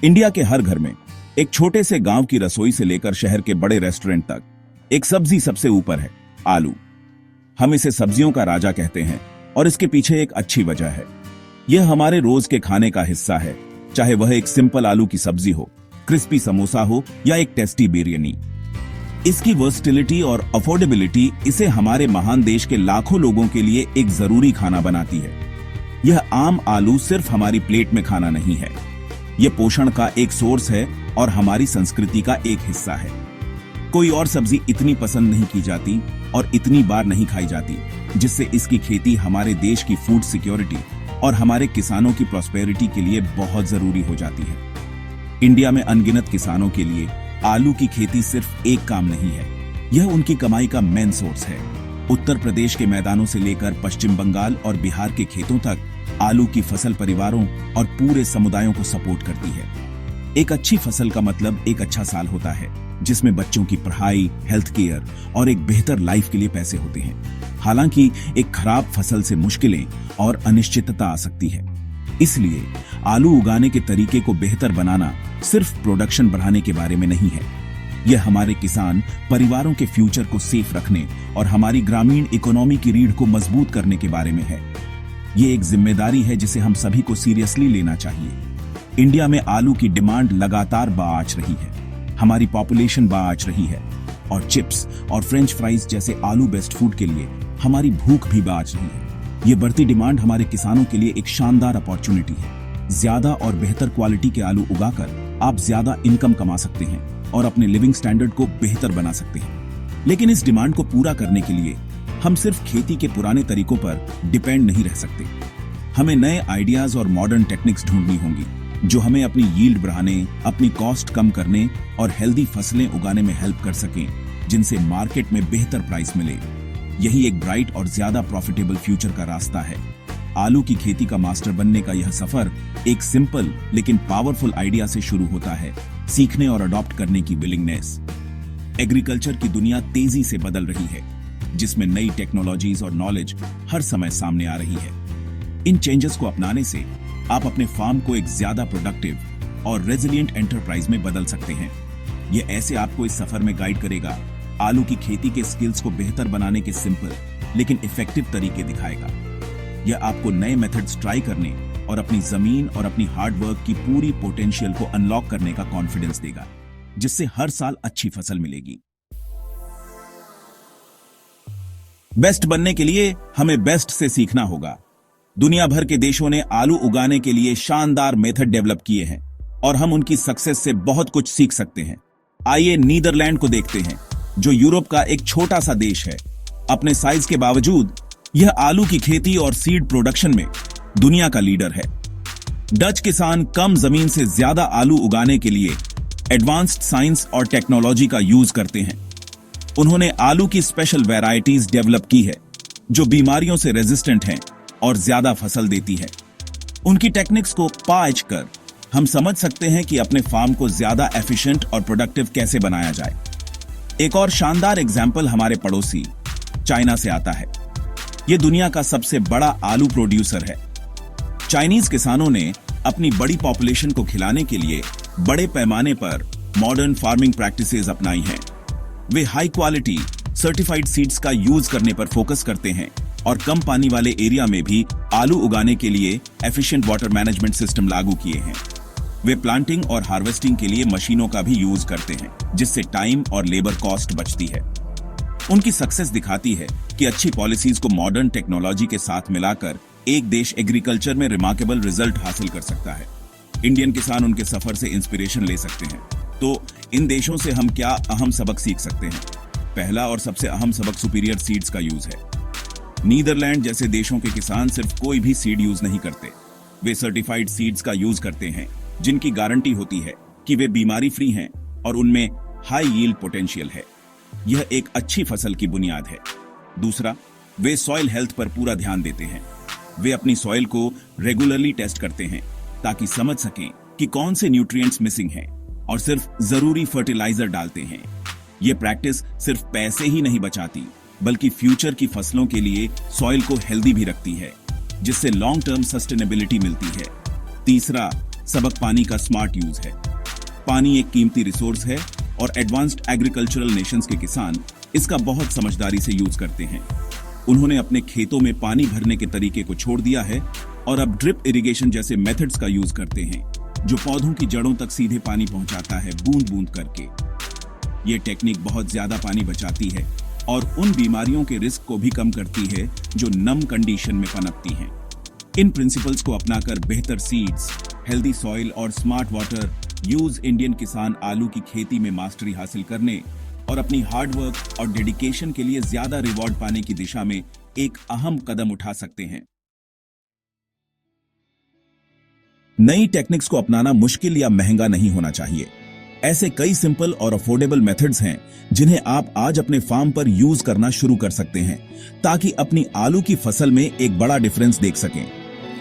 India के हर घर में, एक छोटे से गांव की रसोई से लेकर शहर के बड़े रेस्टोरेंट तक, एक सब्जी सबसे ऊपर है, आलू। हम इसे सब्जियों का राजा कहते हैं और इसके पीछे एक अच्छी वजह है। यह हमारे रोज के खाने का हिस्सा है, चाहे वह एक सिंपल आलू की सब्जी हो, क्रिस्पी समोसा हो या एक टेस्टी बिरयानी। इसकी वर्सटिलिटी और अफोर्डेबिलिटी इसे हमारे महान देश के लाखों लोगों के लिए एक जरूरी खाना बनाती है। यह आम आलू सिर्फ हमारी प्लेट में खाना नहीं है, यह पोषण का एक सोर्स है और हमारी संस्कृति का एक हिस्सा है। कोई और सब्जी इतनी पसंद नहीं की जाती और इतनी बार नहीं खाई जाती, जिससे इसकी खेती हमारे देश की फूड सिक्योरिटी और हमारे किसानों की प्रॉस्पेरिटी के लिए बहुत जरूरी हो जाती है। इंडिया में अनगिनत किसानों के लिए आलू की खेती सिर्फ एक काम नहीं है, यह उनकी कमाई का मेन सोर्स है। उत्तर प्रदेश के मैदानों से लेकर पश्चिम बंगाल और बिहार के खेतों तक आलू की फसल परिवारों और पूरे समुदायों को सपोर्ट करती है। एक अच्छी फसल का मतलब एक अच्छा साल होता है, जिसमें बच्चों की पढ़ाई, हेल्थ केयर और एक बेहतर लाइफ के लिए पैसे होते हैं। हालांकि एक खराब फसल से मुश्किलें और अनिश्चितता आ सकती है। इसलिए आलू उगाने के तरीके को बेहतर बनाना सिर्फ प्रोडक्शन बढ़ाने के बारे में नहीं है, यह हमारे किसान परिवारों के फ्यूचर को सेफ रखने और हमारी ग्रामीण इकोनॉमी की रीढ़ को मजबूत करने के बारे में है। यह एक जिम्मेदारी है जिसे हम सभी को सीरियसली लेना चाहिए। इंडिया में आलू की डिमांड लगातार बढ़ रही है, हमारी पॉपुलेशन बढ़ रही है और चिप्स और फ्रेंच फ्राइज जैसे आलू बेस्ड फूड के लिए हमारी भूख भी बढ़ रही है। ये बढ़ती डिमांड हमारे किसानों के लिए एक शानदार अपॉर्चुनिटी है। ज्यादा और बेहतर क्वालिटी के आलू उगाकर आप ज्यादा इनकम कमा सकते हैं और अपने लिविंग स्टैंडर्ड को बेहतर बना सकते हैं। लेकिन इस डिमांड को पूरा करने के लिए हम सिर्फ खेती के पुराने तरीकों पर डिपेंड नहीं रह सकते। हमें नए आइडियाज और मॉडर्न टेक्निक्स ढूंढनी होंगी, जो हमें अपनी यील्ड बढ़ाने, अपनी कॉस्ट कम करने और हेल्दी फसलें उगाने में हेल्प कर सकें, जिनसे मार्केट में बेहतर प्राइस मिले। यही एक ब्राइट और ज्यादा प्रॉफिटेबल फ्यूचर का रास्ता है। आलू की खेती का मास्टर बनने का यह सफर एक सिंपल लेकिन पावरफुल आइडिया से शुरू होता है, सीखने और अडॉप्ट करने की विलिंगनेस। एग्रीकल्चर की दुनिया तेजी से बदल रही है, जिसमें नई टेक्नोलॉजीज और नॉलेज हर समय सामने आ रही है। इन चेंजेस को अपनाने से आप अपने फार्म को एक ज्यादा प्रोडक्टिव और रेजिलिएंट एंटरप्राइज में बदल सकते हैं। यह ऐसे आपको इस सफर में गाइड करेगा, आलू की खेती के स्किल्स को बेहतर बनाने के सिंपल लेकिन इफेक्टिव तरीके दिखाएगा। यह आपको नए मेथड्स ट्राई करने और अपनी जमीन और अपनी हार्ड वर्क की पूरी पोटेंशियल को अनलॉक करने का कॉन्फिडेंस देगा, जिससे हर साल अच्छी फसल मिलेगी। बेस्ट बनने के लिए हमें बेस्ट से सीखना होगा। दुनिया भर के देशों ने आलू उगाने के लिए शानदार मेथड डेवलप किए हैं और हम उनकी सक्सेस से बहुत कुछ सीख सकते हैं। आइए नीदरलैंड को देखते हैं, जो यूरोप का एक छोटा सा देश है। अपने साइज के बावजूद यह आलू की खेती और सीड प्रोडक्शन में दुनिया का लीडर है। डच किसान कम जमीन से ज्यादा आलू उगाने के लिए एडवांस्ड साइंस और टेक्नोलॉजी का यूज करते हैं। उन्होंने आलू की स्पेशल वैरायटीज डेवलप की है, जो बीमारियों से रेजिस्टेंट हैं और ज्यादा फसल देती है। उनकी टेक्निक्स को पांच कर हम समझ सकते हैं कि अपने फार्म को ज्यादा एफिशिएंट और प्रोडक्टिव कैसे बनाया जाए। एक और शानदार एग्जाम्पल हमारे पड़ोसी चाइना से आता है। यह दुनिया का सबसे बड़ा आलू प्रोड्यूसर है। चाइनीज किसानों ने अपनी बड़ी पॉपुलेशन को खिलाने के लिए बड़े पैमाने पर मॉडर्न फार्मिंग प्रैक्टिसेस अपनाई हैं। वे हाई क्वालिटी सर्टिफाइड सीड्स का यूज करने पर फोकस करते हैं और कम पानी वाले एरिया में भी आलू उगाने के लिए एफिशिएंट वाटर मैनेजमेंट सिस्टम लागू किए हैं। वे प्लांटिंग और हार्वेस्टिंग के लिए मशीनों का भी यूज करते हैं, जिससे टाइम और लेबर कॉस्ट बचती है। उनकी सक्सेस दिखाती है कि अच्छी पॉलिसीज को मॉडर्न टेक्नोलॉजी के साथ मिलाकर एक देश एग्रीकल्चर में रिमार्केबल रिजल्ट हासिल कर सकता है। इंडियन किसान उनके सफर से इंस्पिरेशन ले सकते हैं। तो इन देशों से हम क्या अहम सबक सीख सकते हैं? पहला और सबसे अहम सबक सुपीरियर सीड्स का यूज है। नीदरलैंड जैसे देशों के किसान सिर्फ कोई भी सीड यूज नहीं करते, वे सर्टिफाइड सीड्स का यूज करते हैं, जिनकी गारंटी होती है कि वे बीमारी फ्री हैं और उनमें हाई यील्ड पोटेंशियल है। यह एक अच्छी फसल की बुनियाद है। दूसरा, वे सॉइल हेल्थ पर पूरा ध्यान देते हैं। वे अपनी सॉइल को रेगुलरली टेस्ट करते हैं ताकि समझ सकें कि कौन से न्यूट्रिएंट्स मिसिंग हैं और सिर्फ जरूरी फर्टिलाइजर डालते हैं। ये प्रैक्टिस सिर्फ पैसे ही नहीं बचाती, बल्कि फ्यूचर की फसलों के लिए सॉइल को हेल्दी भी रखती है, जिससे लॉन्ग टर्म सस्टेनेबिलिटी मिलती है। तीसरा, सबक पानी का स्मार्ट यूज है। पानी एक कीमती रिसोर्स है और एडवांस्ड एग्रीकल्चरल नेशंस के किसान इसका बहुत समझदारी से यूज करते हैं। उन्होंने अपने खेतों में पानी भरने के तरीके को छोड़ दिया है और अब ड्रिप इरिगेशन जैसे मेथड्स का यूज करते हैं, जो पौधों की जड़ों तक सीधे पानी पहुंचाता है, बूंद बूंद करके। ये टेक्निक बहुत ज्यादा पानी बचाती है और उन बीमारियों के रिस्क को भी कम करती है जो नम कंडीशन में पनपती हैं। इन प्रिंसिपल्स को अपनाकर बेहतर सीड्स, हेल्दी सॉइल और स्मार्ट वाटर यूज इंडियन किसान आलू की खेती में मास्टरी हासिल करने और अपनी हार्डवर्क और डेडिकेशन के लिए ज्यादा रिवॉर्ड पाने की दिशा में एक अहम कदम उठा सकते हैं। नई टेक्निक्स को अपनाना मुश्किल या महंगा नहीं होना चाहिए। ऐसे कई सिंपल और अफोर्डेबल मेथड्स हैं जिन्हें आप आज अपने फार्म पर यूज करना शुरू कर सकते हैं ताकि अपनी आलू की फसल में एक बड़ा डिफरेंस देख सकें।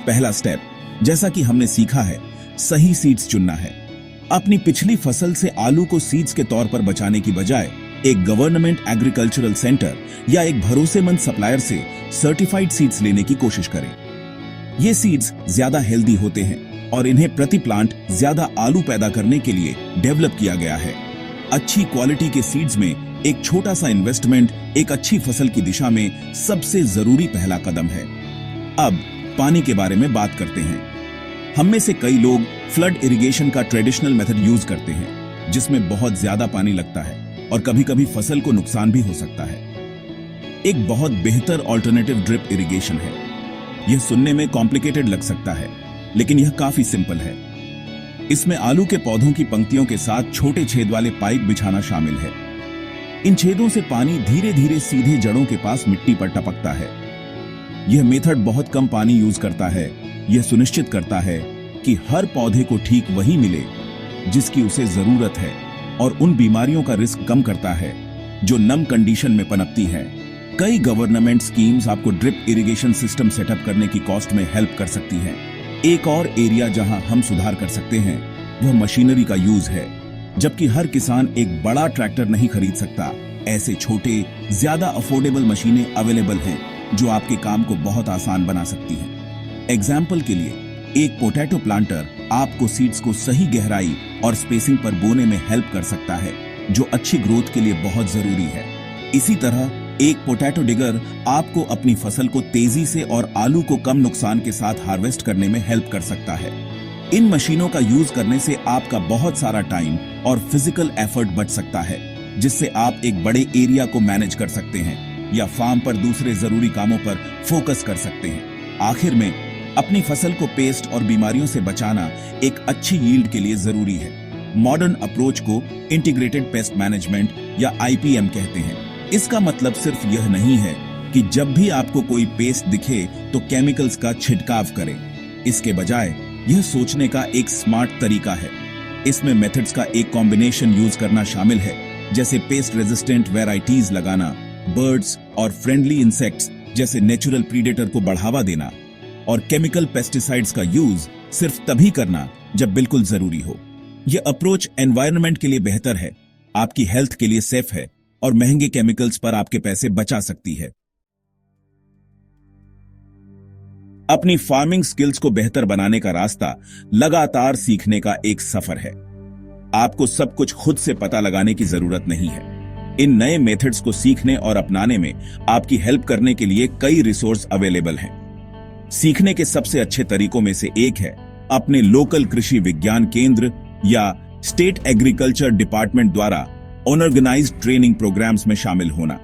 पहला स्टेप, जैसा कि हमने सीखा है, सही सीड्स चुनना है। अपनी पिछली फसल से आलू को सीड्स के तौर पर बचाने की बजाय एक गवर्नमेंट एग्रीकल्चरल सेंटर या एक भरोसेमंद सप्लायर से सर्टिफाइड सीड्स लेने की कोशिश करें। ये सीड्स ज्यादा हेल्दी होते हैं और इन्हें प्रति प्लांट ज्यादा आलू पैदा करने के लिए डेवलप किया गया है। अच्छी क्वालिटी के सीड्स में एक छोटा सा इन्वेस्टमेंट एक अच्छी फसल की दिशा में सबसे जरूरी पहला कदम है। अब पानी के बारे में बात करते हैं। हम में से कई लोग फ्लड इरिगेशन का ट्रेडिशनल मेथड यूज करते हैं, जिसमें बहुत ज्यादा पानी लगता है और कभी-कभी फसल को नुकसान भी हो सकता है। एक बहुत बेहतर ऑल्टरनेटिव ड्रिप इरिगेशन है। यह सुनने में कॉम्प्लिकेटेड लग सकता है, लेकिन यह काफी सिंपल है। इसमें आलू के पौधों की पंक्तियों के साथ छोटे छेद वाले पाइप बिछाना शामिल है। इन छेदों से पानी धीरे धीरे सीधे जड़ों के पास मिट्टी पर टपकता है। यह मेथड बहुत कम पानी यूज करता है। यह सुनिश्चित करता है कि हर पौधे को ठीक वही मिले जिसकी उसे जरूरत है और उन बीमारियों का रिस्क कम करता है जो नम कंडीशन में पनपती है। कई गवर्नमेंट स्कीम्स आपको ड्रिप इरिगेशन सिस्टम सेटअप करने की कॉस्ट में हेल्प कर सकती हैं। एक और एरिया जहां हम सुधार कर सकते हैं वह मशीनरी का यूज है। जबकि हर किसान एक बड़ा ट्रैक्टर नहीं खरीद सकता, ऐसे छोटे ज्यादा अफोर्डेबल मशीनें अवेलेबल हैं जो आपके काम को बहुत आसान बना सकती हैं। एग्जाम्पल के लिए, एक पोटैटो प्लांटर आपको सीड्स को सही गहराई और स्पेसिंग पर बोने में हेल्प कर सकता है, जो अच्छी ग्रोथ के लिए बहुत जरूरी है। इसी तरह एक पोटैटो डिगर आपको अपनी फसल को तेजी से और आलू को कम नुकसान के साथ हार्वेस्ट करने में हेल्प कर सकता है। इन मशीनों का यूज करने से आपका बहुत सारा टाइम और फिजिकल एफर्ट बच सकता है, जिससे आप एक बड़े एरिया को मैनेज कर सकते हैं या फार्म पर दूसरे जरूरी कामों पर फोकस कर सकते हैं। आखिर में, अपनी फसल को पेस्ट और बीमारियों से बचाना एक अच्छी यील्ड के लिए जरूरी है। मॉडर्न अप्रोच को इंटीग्रेटेड पेस्ट मैनेजमेंट या IPM कहते हैं। इसका मतलब सिर्फ यह नहीं है कि जब भी आपको कोई पेस्ट दिखे तो केमिकल्स का छिड़काव करें। इसके बजाय यह सोचने का एक स्मार्ट तरीका है। इसमें मेथड्स का एक कॉम्बिनेशन यूज करना शामिल है, जैसे पेस्ट रेजिस्टेंट वैरायटीज लगाना, बर्ड्स और फ्रेंडली इंसेक्ट्स जैसे नेचुरल प्रीडेटर को बढ़ावा देना, और केमिकल पेस्टिसाइड्स का यूज सिर्फ तभी करना जब बिल्कुल जरूरी हो। यह अप्रोच एनवायरनमेंट के लिए बेहतर है, आपकी हेल्थ के लिए सेफ है और महंगे केमिकल्स पर आपके पैसे बचा सकती है। अपनी फार्मिंग स्किल्स को बेहतर बनाने का रास्ता लगातार सीखने का एक सफर है। आपको सब कुछ खुद से पता लगाने की जरूरत नहीं है। इन नए मेथड्स को सीखने और अपनाने में आपकी हेल्प करने के लिए कई रिसोर्स अवेलेबल हैं। सीखने के सबसे अच्छे तरीकों में से एक है अपने लोकल कृषि विज्ञान केंद्र या स्टेट एग्रीकल्चर डिपार्टमेंट द्वारा ऑर्गेनाइज्ड ट्रेनिंग प्रोग्राम्स में शामिल होना।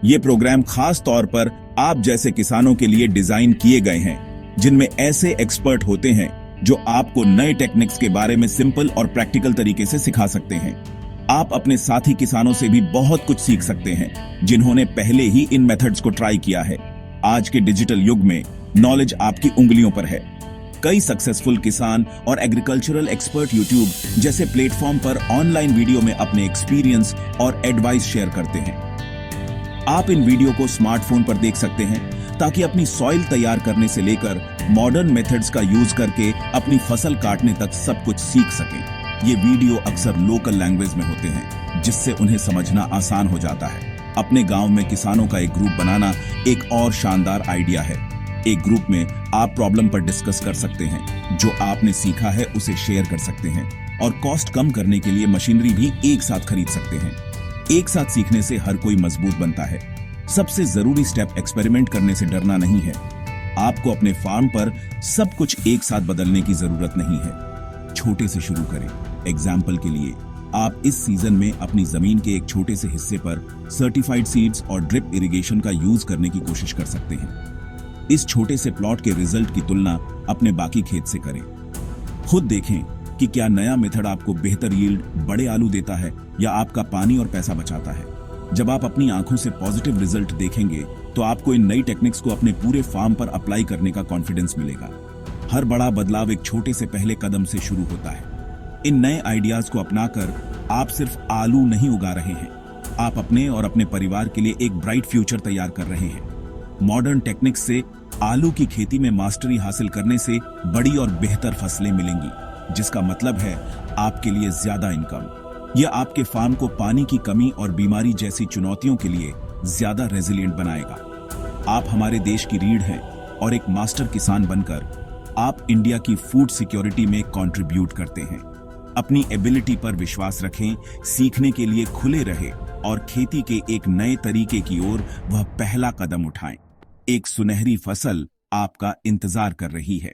ये प्रोग्राम खास तौर पर आप जैसे किसानों के लिए डिजाइन किए गए हैं, जिनमें ऐसे एक्सपर्ट होते हैं जो आपको नए टेक्निक्स के बारे में सिंपल और प्रैक्टिकल तरीके से सिखा सकते हैं। आप अपने साथी किसानों से भी बहुत कुछ सीख सकते हैं जिन्होंने पहले ही इन मेथड्स को ट्राई किया है। आज के डिजिटल युग में नॉलेज आपकी उंगलियों पर है। कई सक्सेसफुल किसान और एग्रीकल्चरल एक्सपर्ट यूट्यूब जैसे प्लेटफॉर्म पर ऑनलाइन वीडियो में अपने एक्सपीरियंस और एडवाइस शेयर करते हैं। आप इन वीडियो को स्मार्टफोन पर देख सकते हैं ताकि अपनी सॉइल तैयार करने से लेकर मॉडर्न मेथड्स का यूज करके अपनी फसल काटने तक सब कुछ सीख सकें। ये वीडियो अक्सर लोकल लैंग्वेज में होते हैं, जिससे उन्हें समझना आसान हो जाता है। अपने गांव में किसानों का एक ग्रुप बनाना एक और शानदार आइडिया है। एक ग्रुप में आप प्रॉब्लम पर डिस्कस कर सकते हैं, जो आपने सीखा है उसे शेयर कर सकते हैं और कॉस्ट कम करने के लिए मशीनरी भी एक साथ खरीद सकते हैं। एक साथ सीखने से हर कोई मजबूत बनता है। सबसे जरूरी स्टेप एक्सपेरिमेंट करने से डरना नहीं है। आपको अपने फार्म पर सब कुछ एक साथ बदलने की जरूरत नहीं है। छोटे से शुरू करें। एग्जाम्पल के लिए आप इस सीजन में अपनी जमीन के एक छोटे से हिस्से पर सर्टिफाइड सीड्स और ड्रिप इरिगेशन का यूज करने की कोशिश कर सकते हैं। इस छोटे से प्लॉट के रिजल्ट की तुलना अपने बाकी खेत से करें। खुद देखें कि क्या नया मेथड आपको बेहतर यील्ड, बड़े आलू देता है या आपका पानी और पैसा बचाता है। जब आप अपनी आंखों से पॉजिटिव रिजल्ट देखेंगे तो आपको इन नई टेक्निक्स को अपने पूरे फार्म पर अप्लाई करने का कॉन्फिडेंस मिलेगा। हर बड़ा बदलाव एक छोटे से पहले कदम से शुरू होता है। इन नए आइडियाज को अपनाकर आप सिर्फ आलू नहीं उगा रहे हैं, आप अपने और अपने परिवार के लिए एक ब्राइट फ्यूचर तैयार कर रहे हैं। मॉडर्न टेक्निक्स से आलू की खेती में मास्टरी हासिल करने से बड़ी और बेहतर फसलें मिलेंगी, जिसका मतलब है आपके लिए ज्यादा इनकम। यह आपके फार्म को पानी की कमी और बीमारी जैसी चुनौतियों के लिए ज्यादा रेजिलिएंट बनाएगा। आप हमारे देश की रीढ़ हैं और एक मास्टर किसान बनकर आप इंडिया की फूड सिक्योरिटी में कंट्रीब्यूट करते हैं। अपनी एबिलिटी पर विश्वास रखें, सीखने के लिए खुले रहे और खेती के एक नए तरीके की ओर वह पहला कदम उठाएं। एक सुनहरी फसल आपका इंतजार कर रही है।